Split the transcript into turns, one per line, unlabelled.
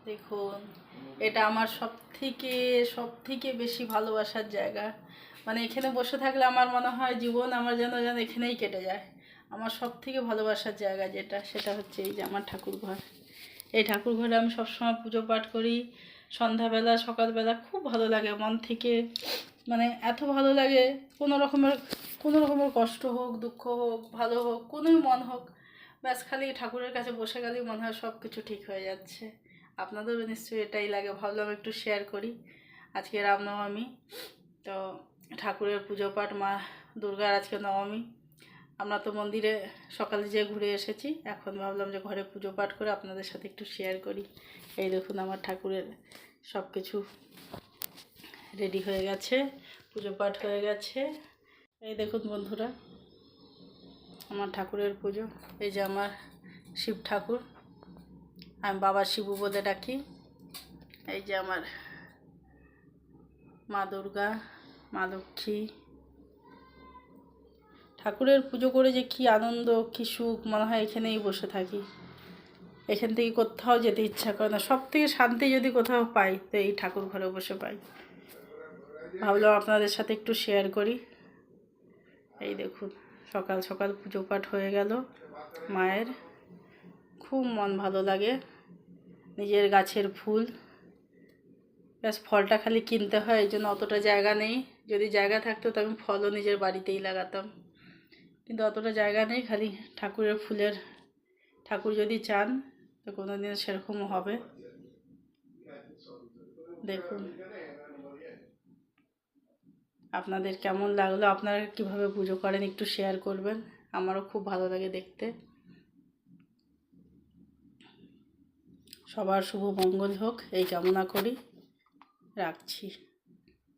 দেখুন, এটা আমার সব থেকে বেশি ভালোবাসার জায়গা। মানে এখানে বসে থাকলে আমার মনে হয় জীবন আমার যেন যেন এখানেই কেটে যায়। আমার সব থেকে ভালোবাসার জায়গা সেটা হচ্ছে এই যে আমার ঠাকুর ঘর। এই ঠাকুর ঘরে আমি সবসময় পুজো পাঠ করি, সন্ধ্যাবেলা সকালবেলা। খুব ভালো লাগে মন থেকে, মানে এত ভালো লাগে। কোনো রকমের কষ্ট হোক, দুঃখ হোক, ভালো হোক, কোনোই মন হোক, ব্যাস খালি ঠাকুরের কাছে বসে গেলেই মনে হয় সব কিছু ঠিক হয়ে যাচ্ছে। আপনাদেরও নিশ্চয়ই এটাই লাগে। ভাবলাম একটু শেয়ার করি। আজকে রামনবমী, তো ঠাকুরের পুজো পাঠ, মা দুর্গার আজকে নবমী। আমরা তো মন্দিরে সকালে যেয়ে ঘুরে এসেছি, এখন ভাবলাম যে ঘরে পুজো পাঠ করে আপনাদের সাথে একটু শেয়ার করি। এই দেখুন, আমার ঠাকুরের সব কিছু রেডি হয়ে গেছে, পুজো পাঠ হয়ে গেছে। এই দেখুন বন্ধুরা, আমার ঠাকুরের পুজো। এই যে আমার শিব ঠাকুর, আমি বাবা শিবু বলে ডাকি। এই যে আমার মা দুর্গা, মা লক্ষ্মী। ঠাকুরের পুজো করে যে কী আনন্দ, কী সুখ, মনে হয় এখানেই বসে থাকি। এখান থেকে কোথাও যেতে ইচ্ছা করে না। সব থেকে শান্তি যদি কোথাও পাই তো এই ঠাকুর ঘরে বসে পাই। ভাবলাম আপনাদের সাথে একটু শেয়ার করি। এই দেখুন, সকাল সকাল পুজো পাঠ হয়ে গেল মায়ের। খুব মন ভালো লাগে। নিজের গাছের ফুল, ব্যাস ফলটা খালি কিনতে হয়, এই জন্য অতটা জায়গা নেই। যদি জায়গা থাকতো তো আমি ফলও নিজের বাড়িতেই লাগাতাম, কিন্তু অতটা জায়গা নেই। খালি ঠাকুরের ফুলের, ঠাকুর যদি চান তো কোনো দিন সেরকমও হবে। দেখুন, আপনাদের কেমন লাগলো, আপনারা কিভাবে পুজো করেন একটু শেয়ার করবেন। আমারও খুব ভালো লাগে দেখতে। সবার শুভ মঙ্গল হোক এই কামনা করি। রাখছি।